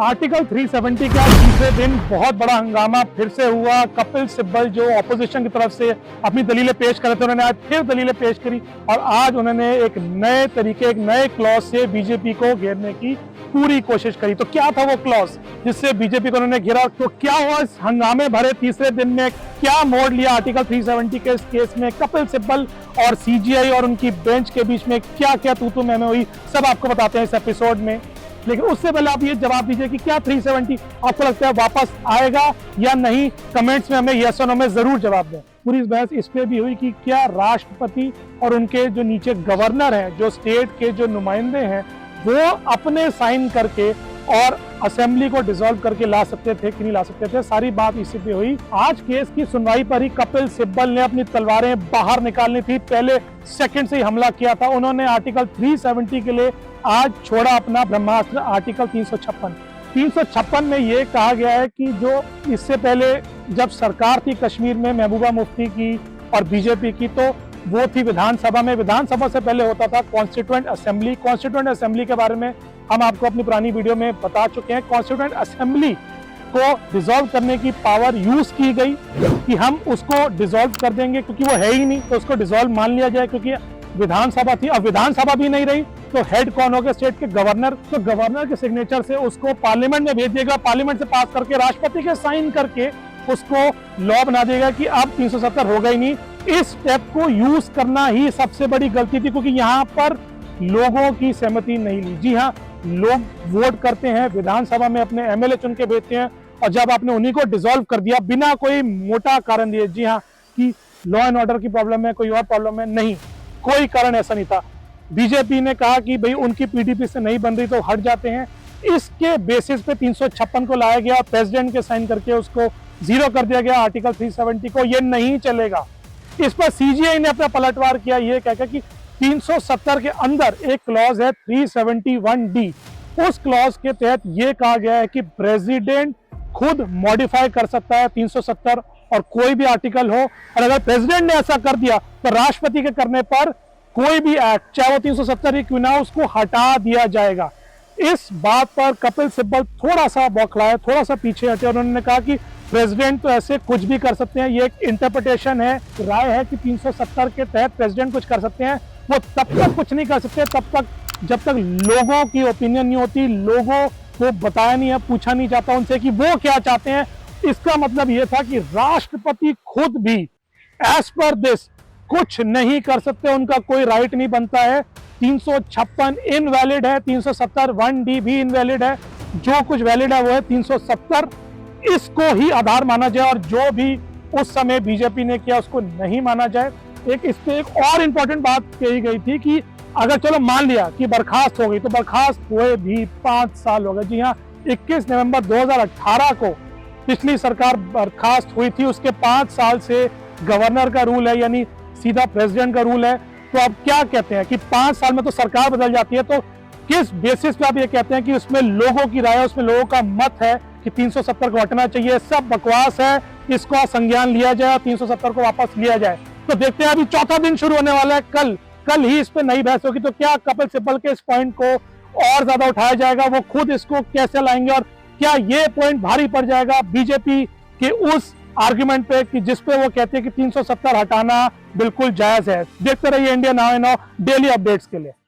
Article 370 के आज तीसरे दिन बहुत बड़ा हंगामा फिर से हुआ। कपिल सिब्बल जो ऑपोजिशन की तरफ से अपनी दलीलें पेश कर रहे थे, उन्होंने आज फिर दलीलें पेश करी और आज उन्होंने एक नए तरीके, एक नए क्लॉज से बीजेपी को घेरने की पूरी कोशिश करी। तो क्या था वो क्लॉज जिससे बीजेपी को उन्होंने घेरा? तो क्या हुआ इस हंगामे भरे तीसरे दिन में? क्या मोड़ लिया आर्टिकल 370 के इस केस में? कपिल सिब्बल और सीजीआई और उनकी बेंच के बीच में क्या क्या तू मैं हुई, सब आपको बताते हैं इस एपिसोड में। लेकिन उससे पहले आप ये जवाब दीजिए कि क्या 370 आपको लगता है वापस आएगा या नहीं? कमेंट्स में हमें यस और नो में जरूर जवाब दें। पूरी इस बहस इस पे भी हुई कि क्या राष्ट्रपति और उनके जो नीचे गवर्नर हैं, जो स्टेट के जो नुमाइंदे हैं, वो अपने साइन करके और असेंबली को डिसॉल्व करके ला सकते थे कि नहीं ला सकते थे। सारी बात इसी पे हुई। आज केस की सुनवाई पर ही कपिल सिब्बल ने अपनी तलवारें बाहर निकालनी थी, पहले सेकंड से ही हमला किया था। उन्होंने आर्टिकल 370 के लिए आज छोड़ा अपना ब्रह्मास्त्र आर्टिकल 356 में ये कहा गया है कि जो इससे पहले जब सरकार थी कश्मीर में महबूबा मुफ्ती की और बीजेपी की, तो वो थी विधानसभा में। विधानसभा से पहले होता था कॉन्स्टिट्यूएंट असेंबली। कॉन्स्टिट्यूएंट असेंबली के बारे में हम आपको अपनी पुरानी वीडियो में बता चुके हैं। कॉन्स्टिट्यूएंट असेंबली को डिसॉल्व करने की पावर यूज की गई कि हम उसको डिसॉल्व कर देंगे, क्योंकि वो है ही नहीं तो उसको डिसॉल्व मान लिया जाए, क्योंकि विधानसभा थी। अब विधानसभा भी नहीं रही तो हेड कौन हो गया? स्टेट के गवर्नर। तो गवर्नर के सिग्नेचर से उसको पार्लियामेंट में भेज देगा, पार्लियामेंट से पास करके राष्ट्रपति के साइन करके उसको लॉ बना देगा कि अब 370 होगा ही नहीं। इस स्टेप को यूज करना ही सबसे बड़ी गलती थी, क्योंकि यहाँ पर लोगों की सहमति नहीं ली। जी हाँ, लोग वोट करते हैं, विधानसभा में अपने एमएलए चुन के भेजते हैं, और जब आपने उन्हीं को डिसॉल्व कर दिया बिना कोई मोटा कारण दिए, जी हाँ, कि लॉ एंड ऑर्डर की प्रॉब्लम है, कोई और प्रॉब्लम है, नहीं, कोई कारण ऐसा नहीं था। बीजेपी ने कहा कि भाई उनकी पीडीपी से नहीं बन रही तो हट जाते हैं। इसके बेसिस पे 356 को लाया गया, प्रेसिडेंट के साइन करके उसको जीरो कर दिया गया आर्टिकल 370 को। ये नहीं चलेगा। इस पर सीजीआई ने अपना पलटवार किया, ये कहकर कि 370 के अंदर एक क्लॉज है 371D। उस क्लॉज के तहत ये कहा गया है कि प्रेसिडेंट खुद मॉडिफाई कर सकता है 370 और कोई भी आर्टिकल हो, और अगर प्रेसिडेंट ने ऐसा कर दिया तो राष्ट्रपति के करने पर कोई भी एक्ट, चाहे वो 370 ही क्यों ना, उसको हटा दिया जाएगा। इस बात पर कपिल सिब्बल थोड़ा सा बौखलाए, थोड़ा सा पीछे हटे। उन्होंने कहा कि प्रेसिडेंट तो ऐसे कुछ भी कर सकते हैं, ये एक इंटरप्रिटेशन है, राय है कि 370 के तहत प्रेसिडेंट कुछ कर सकते हैं। वो तब तक कुछ नहीं कर सकते तब तक जब तक लोगों की ओपिनियन नहीं होती, लोगों को बताया नहीं है, पूछा नहीं जाता उनसे कि वो क्या चाहते हैं। इसका मतलब ये था कि राष्ट्रपति खुद भी एज पर दिस कुछ नहीं कर सकते, उनका कोई राइट नहीं बनता है। 356 इनवैलिड है, 370 1D भी इनवैलिड है। जो कुछ वैलिड है वो है 370, इसको ही आधार माना जाए, और जो भी उस समय बीजेपी ने किया उसको नहीं माना जाए। इस पे एक और इंपॉर्टेंट बात कही गई थी कि अगर चलो मान लिया कि बर्खास्त हो गई, तो बर्खास्त हुए भी 5 साल हो गए। जी हाँ, 21 नवंबर 2018 को पिछली सरकार बर्खास्त हुई थी, उसके 5 साल से गवर्नर का रूल है, यानी सीधा प्रेसिडेंट का रूल है। तो अब क्या कहते हैं कि 5 साल में तो सरकार बदल जाती है, तो किस बेसिस पे आप ये कहते हैं कि उसमें लोगों की राय, उसमें लोगों का मत है कि 370 को हटना चाहिए? सब बकवास है, इसको संज्ञान लिया जाए और 370 को वापस लिया जाए। तो देखते हैं, अभी चौथा दिन शुरू होने वाला है, कल ही इस पे नई बहस होगी। तो क्या कपिल सिब्बल के इस पॉइंट को और ज्यादा उठाया जाएगा, वो खुद इसको कैसे लाएंगे, और क्या ये पॉइंट भारी पड़ जाएगा बीजेपी के उस आर्गुमेंट पे कि जिसपे वो कहते हैं कि 370 हटाना बिल्कुल जायज है? देखते रहिए इंडिया नाउ डेली अपडेट्स के लिए।